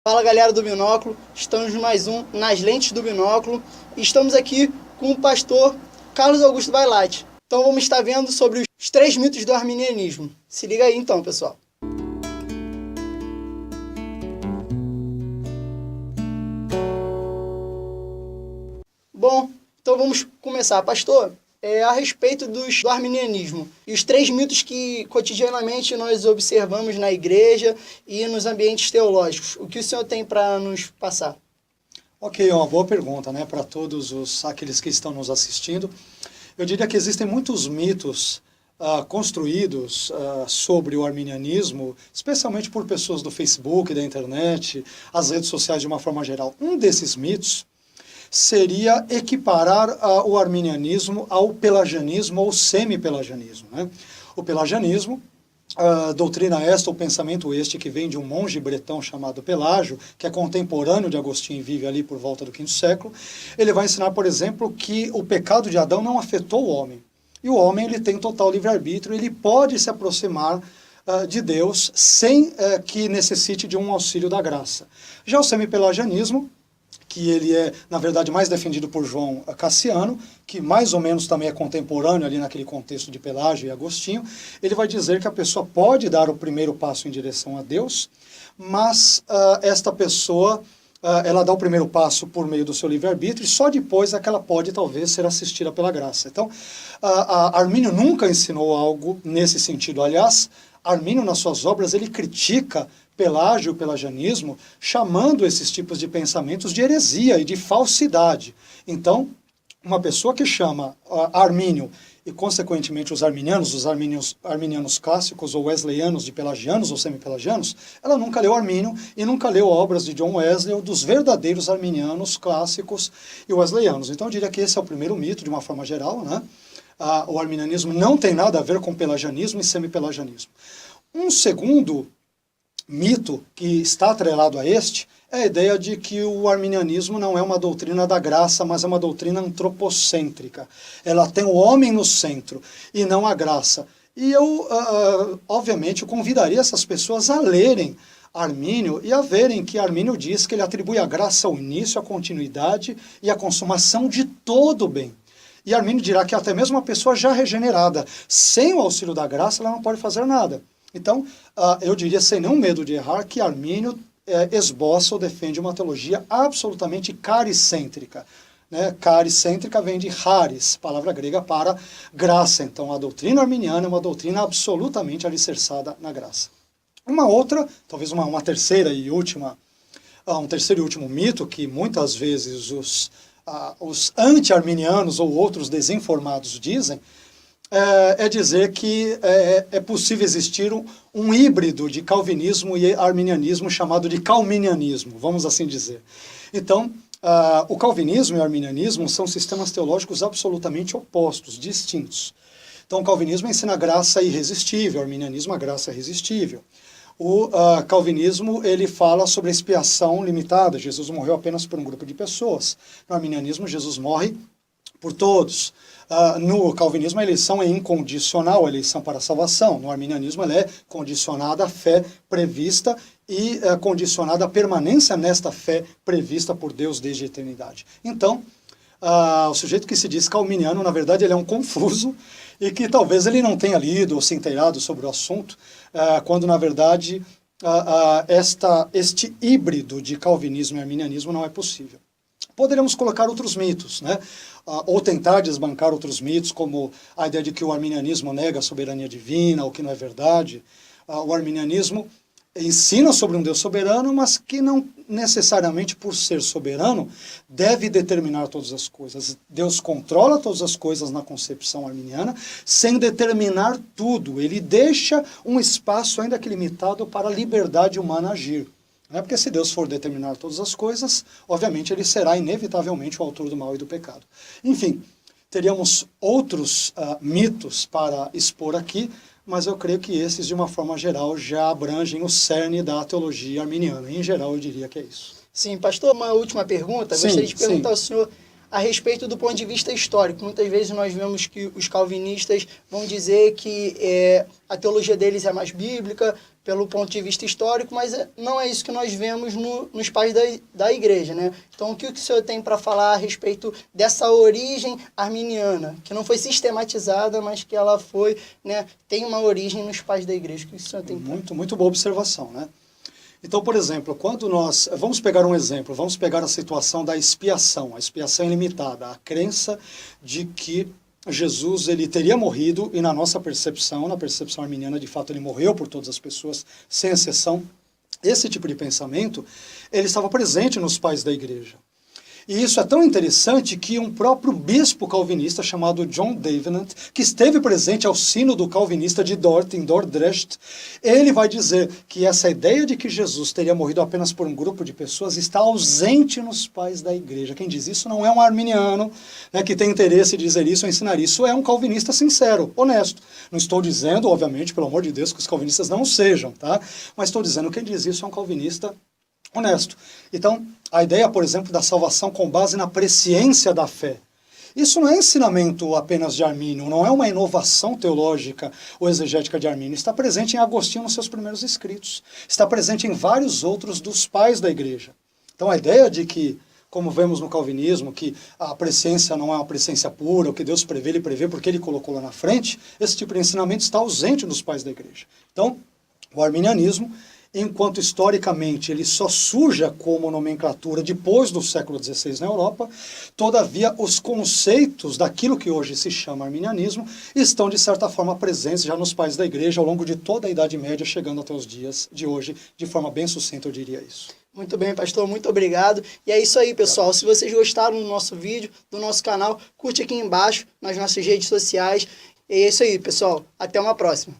Fala galera do Binóculo, estamos mais um Nas Lentes do Binóculo e estamos aqui com o pastor Carlos Augusto Bailate. Então vamos estar vendo sobre os 3 mitos do arminianismo. Se liga aí então, pessoal. Bom, então vamos começar. Pastor, a respeito do arminianismo e os 3 mitos que cotidianamente nós observamos na igreja e nos ambientes teológicos. O que o senhor tem para nos passar? Ok, é uma boa pergunta, né, para todos aqueles que estão nos assistindo. Eu diria que existem muitos mitos construídos sobre o arminianismo, especialmente por pessoas do Facebook, da internet, as redes sociais de uma forma geral. Um desses mitos seria equiparar o arminianismo ao pelagianismo ou semi-pelagianismo, né? O pelagianismo, doutrina esta, o pensamento este, que vem de um monge bretão chamado Pelágio, que é contemporâneo de Agostinho e vive ali por volta do V século. Ele vai ensinar, por exemplo, que o pecado de Adão não afetou o homem. E o homem ele tem total livre-arbítrio, ele pode se aproximar de Deus sem que necessite de um auxílio da graça. Já o semi-pelagianismo, que ele é, na verdade, mais defendido por João Cassiano, que mais ou menos também é contemporâneo ali naquele contexto de Pelágio e Agostinho, ele vai dizer que a pessoa pode dar o primeiro passo em direção a Deus, mas esta pessoa, ela dá o primeiro passo por meio do seu livre-arbítrio, e só depois é que ela pode, talvez, ser assistida pela graça. Então, Armínio nunca ensinou algo nesse sentido. Aliás, Armínio, nas suas obras, ele critica Pelágio, o pelagianismo, chamando esses tipos de pensamentos de heresia e de falsidade. Então, uma pessoa que chama Armínio e, consequentemente, os arminianos clássicos ou wesleyanos de pelagianos ou semi-pelagianos, ela nunca leu Armínio e nunca leu obras de John Wesley ou dos verdadeiros arminianos clássicos e wesleyanos. Então, eu diria que esse é o primeiro mito, de uma forma geral, né? O arminianismo não tem nada a ver com pelagianismo e semi-pelagianismo. Um segundo mito que está atrelado a este é a ideia de que o arminianismo não é uma doutrina da graça, mas é uma doutrina antropocêntrica. Ela tem o homem no centro e não a graça. E eu, obviamente, convidaria essas pessoas a lerem Armínio e a verem que Armínio diz que ele atribui a graça ao início, à continuidade e à consumação de todo o bem. E Armínio dirá que até mesmo uma pessoa já regenerada, sem o auxílio da graça, ela não pode fazer nada. Então, eu diria, sem nenhum medo de errar, que Armínio esboça ou defende uma teologia absolutamente caricêntrica. Né? Caricêntrica vem de charis, palavra grega para graça. Então, a doutrina arminiana é uma doutrina absolutamente alicerçada na graça. Uma outra, talvez uma terceira e última, um terceiro e último mito que muitas vezes os anti-arminianos ou outros desinformados dizem, é dizer que é possível existir um híbrido de calvinismo e arminianismo chamado de calminianismo, vamos assim dizer. Então, o calvinismo e o arminianismo são sistemas teológicos absolutamente opostos, distintos. Então, o calvinismo ensina a graça irresistível, o arminianismo a graça irresistível. O calvinismo, ele fala sobre a expiação limitada, Jesus morreu apenas por um grupo de pessoas. No arminianismo, Jesus morre por todos. No calvinismo, a eleição é incondicional, a eleição para a salvação. No arminianismo, ela é condicionada à fé prevista e condicionada à permanência nesta fé prevista por Deus desde a eternidade. Então, o sujeito que se diz calviniano, na verdade, ele é um confuso e que talvez ele não tenha lido ou se inteirado sobre o assunto, quando, na verdade, este híbrido de calvinismo e arminianismo não é possível. Poderemos colocar outros mitos, né? Ou tentar desbancar outros mitos, como a ideia de que o arminianismo nega a soberania divina, o que não é verdade. O arminianismo ensina sobre um Deus soberano, mas que não necessariamente por ser soberano deve determinar todas as coisas. Deus controla todas as coisas na concepção arminiana, sem determinar tudo. Ele deixa um espaço ainda que limitado para a liberdade humana agir. Porque se Deus for determinar todas as coisas, obviamente ele será inevitavelmente o autor do mal e do pecado. Enfim, teríamos outros mitos para expor aqui, mas eu creio que esses, de uma forma geral, já abrangem o cerne da teologia arminiana. Em geral, eu diria que é isso. Sim, pastor, uma última pergunta. Gostaria de perguntar ao senhor a respeito do ponto de vista histórico. Muitas vezes nós vemos que os calvinistas vão dizer que a teologia deles é mais bíblica, pelo ponto de vista histórico, mas não é isso que nós vemos nos pais da igreja, né? Então, o que o senhor tem para falar a respeito dessa origem arminiana, que não foi sistematizada, mas que ela foi, né, tem uma origem nos pais da igreja? O que o senhor tem Muito, muito boa observação, né? Então, por exemplo, quando nós... Vamos pegar um exemplo, vamos pegar a situação da expiação, a expiação ilimitada, a crença de que Jesus ele teria morrido, e na nossa percepção, na percepção arminiana, de fato, ele morreu por todas as pessoas, sem exceção. Esse tipo de pensamento, ele estava presente nos pais da igreja. E isso é tão interessante que um próprio bispo calvinista chamado John Davenant, que esteve presente ao sínodo calvinista de Dort, em Dordrecht, ele vai dizer que essa ideia de que Jesus teria morrido apenas por um grupo de pessoas está ausente nos pais da igreja. Quem diz isso não é um arminiano, né, que tem interesse em dizer isso ou ensinar isso, é um calvinista sincero, honesto. Não estou dizendo, obviamente, pelo amor de Deus, que os calvinistas não sejam, tá? Mas estou dizendo que quem diz isso é um calvinista honesto. Então, a ideia, por exemplo, da salvação com base na presciência da fé. Isso não é ensinamento apenas de Armínio, não é uma inovação teológica ou exegética de Armínio. Está presente em Agostinho nos seus primeiros escritos. Está presente em vários outros dos pais da igreja. Então, a ideia de que, como vemos no calvinismo, que a presciência não é uma presciência pura, o que Deus prevê, ele prevê porque ele colocou lá na frente, esse tipo de ensinamento está ausente nos pais da igreja. Então, o arminianismo, enquanto historicamente ele só surge como nomenclatura depois do século XVI na Europa, todavia os conceitos daquilo que hoje se chama arminianismo estão de certa forma presentes já nos pais da igreja ao longo de toda a Idade Média, chegando até os dias de hoje, de forma bem sucinta eu diria isso. Muito bem, pastor, muito obrigado. E é isso aí, pessoal. Se vocês gostaram do nosso vídeo, do nosso canal, curte aqui embaixo nas nossas redes sociais. E é isso aí, pessoal. Até uma próxima.